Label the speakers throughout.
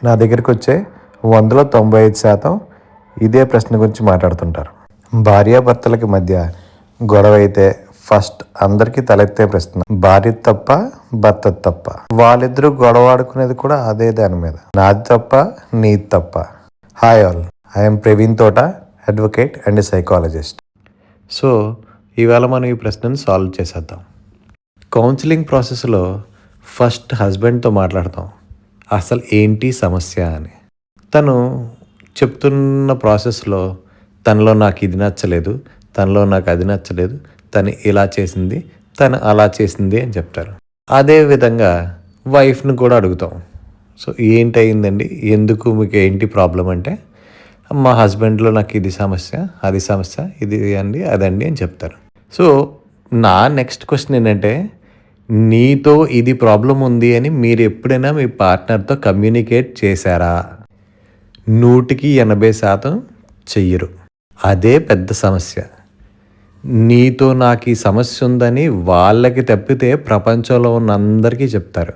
Speaker 1: నా దగ్గరికి వచ్చే 100లో 95% ఇదే ప్రశ్న గురించి మాట్లాడుతుంటారు. భార్యాభర్తలకి మధ్య గొడవ అయితే ఫస్ట్ అందరికీ తలెత్తే ప్రశ్న, భార్య తప్ప భర్త తప్ప. వాళ్ళిద్దరూ గొడవ ఆడుకునేది కూడా అదే దాని మీద, నాది తప్ప నీది తప్ప. హాయ్ ఆల్, ఐఎమ్ ప్రవీణ్ తోట, అడ్వకేట్ అండ్ సైకాలజిస్ట్. సో ఇవాళ మనం ఈ ప్రశ్నను సాల్వ్ చేసేద్దాం. కౌన్సిలింగ్ ప్రాసెస్లో ఫస్ట్ హస్బెండ్తో మాట్లాడతాం, అసలు ఏంటి సమస్య అని. తను చెప్తున్న ప్రాసెస్లో తనలో నాకు ఇది నచ్చలేదు, తనలో నాకు అది నచ్చలేదు, తను ఇలా చేసింది, తను అలా చేసింది అని చెప్తారు. అదేవిధంగా వైఫ్ని కూడా అడుగుతాం, సో ఏంటయిందండి, ఎందుకు మీకు ఏంటి ప్రాబ్లం అంటే, మా హస్బెండ్లో నాకు ఇది సమస్య, అది సమస్య, ఇది అండి అదండి అని చెప్తారు. సో నా నెక్స్ట్ క్వశ్చన్ ఏంటంటే, నీతో ఇది ప్రాబ్లం ఉంది అని మీరు ఎప్పుడైనా మీ పార్ట్నర్తో కమ్యూనికేట్ చేశారా? 100% చెయ్యరు. అదే పెద్ద సమస్య. నీతో నాకు ఈ సమస్య ఉందని వాళ్ళకి తప్పితే ప్రపంచంలో ఉన్న అందరికీ చెప్తారు.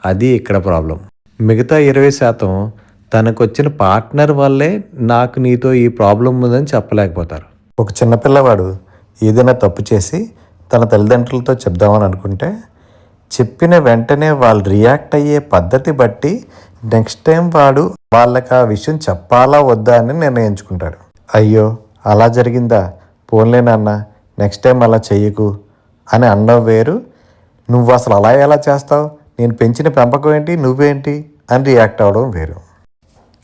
Speaker 1: అది ఇక్కడ ప్రాబ్లం. మిగతా 20% తనకు వచ్చిన పార్ట్నర్ వల్లే నాకు నీతో ఈ ప్రాబ్లం ఉందని చెప్పలేకపోతారు. ఒక చిన్నపిల్లవాడు ఏదైనా తప్పు చేసి తన తల్లిదండ్రులతో చెప్దామని అనుకుంటే, చెప్పిన వెంటనే వాళ్ళు రియాక్ట్ అయ్యే పద్ధతి బట్టి నెక్స్ట్ టైం వాడు వాళ్ళకి ఆ విషయం చెప్పాలా వద్దా అని నిర్ణయించుకుంటాడు. అయ్యో అలా జరిగిందా, పోన్లే నాన్న నెక్స్ట్ టైం అలా చెయ్యకు అని అనడం వేరు, నువ్వు అసలు అలా ఎలా చేస్తావు, నేను పెంచిన పెంపకం ఏంటి, నువ్వేంటి అని రియాక్ట్ అవ్వడం వేరు.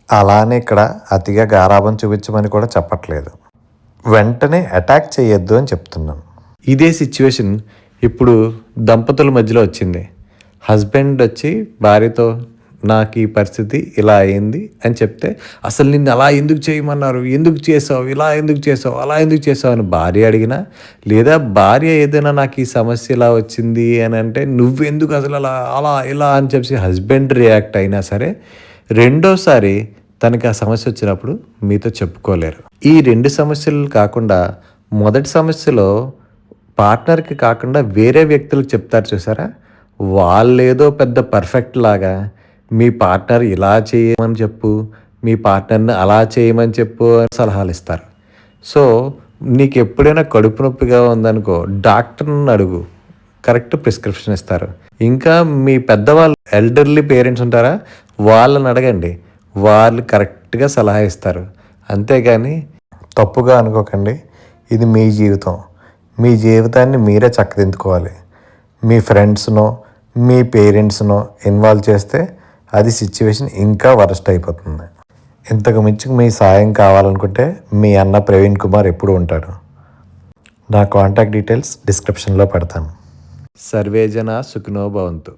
Speaker 1: అలానే ఇక్కడ అతిగా గారాబం చూపించమని కూడా చెప్పట్లేదు, వెంటనే అటాక్ చేయొద్దు అని చెప్తున్నాను. ఇదే సిచ్యువేషన్ ఇప్పుడు దంపతుల మధ్యలో వచ్చింది. హస్బెండ్ వచ్చి భార్యతో నాకు ఈ పరిస్థితి ఇలా అయింది అని చెప్తే, అసలు నిన్ను అలా ఎందుకు చేయమన్నారు, ఎందుకు చేసావు, ఇలా ఎందుకు చేసావు, అలా ఎందుకు చేసావు అని భార్య అడిగినా, లేదా భార్య ఏదైనా నాకు ఈ సమస్య ఇలా వచ్చింది అని అంటే, నువ్వెందుకు అసలు అలా ఇలా అని చెప్పి హస్బెండ్ రియాక్ట్ అయినా సరే, రెండోసారి తనకి ఆ సమస్య వచ్చినప్పుడు మీతో చెప్పుకోలేరు. ఈ 2 సమస్యలు కాకుండా మొదటి సమస్యలో పార్ట్నర్కి కాకుండా వేరే వ్యక్తులకు చెప్తారు చూసారా, వాళ్ళేదో పెద్ద పర్ఫెక్ట్ లాగా మీ పార్ట్నర్ ఇలా చేయమని చెప్పు, మీ పార్ట్నర్ని అలా చేయమని చెప్పు అని సలహాలు ఇస్తారు. సో నీకు ఎప్పుడైనా కడుపు నొప్పిగా ఉందనుకో, డాక్టర్ని అడుగు, కరెక్ట్ ప్రిస్క్రిప్షన్ ఇస్తారు. ఇంకా మీ పెద్దవాళ్ళు ఎల్డర్లీ పేరెంట్స్ ఉంటారా, వాళ్ళని అడగండి, వాళ్ళు కరెక్ట్గా సలహా ఇస్తారు. అంతేగాని తప్పుగా అనుకోకండి, ఇది మీ జీవితం, మీ జీవితాన్ని మీరే చక్కదిద్దుకోవాలి. మీ ఫ్రెండ్స్నో మీ పేరెంట్స్నో ఇన్వాల్వ్ చేస్తే అది సిచ్యువేషన్ ఇంకా వరస్ట్ అయిపోతుంది. ఇంతకు మించి మీ సాయం కావాలనుకుంటే మీ అన్న ప్రవీణ్ కుమార్ ఎప్పుడు ఉంటాడు. నా కాంటాక్ట్ డీటెయిల్స్ డిస్క్రిప్షన్లో పెడతాను. సర్వేజన సుఖినో భవంతు.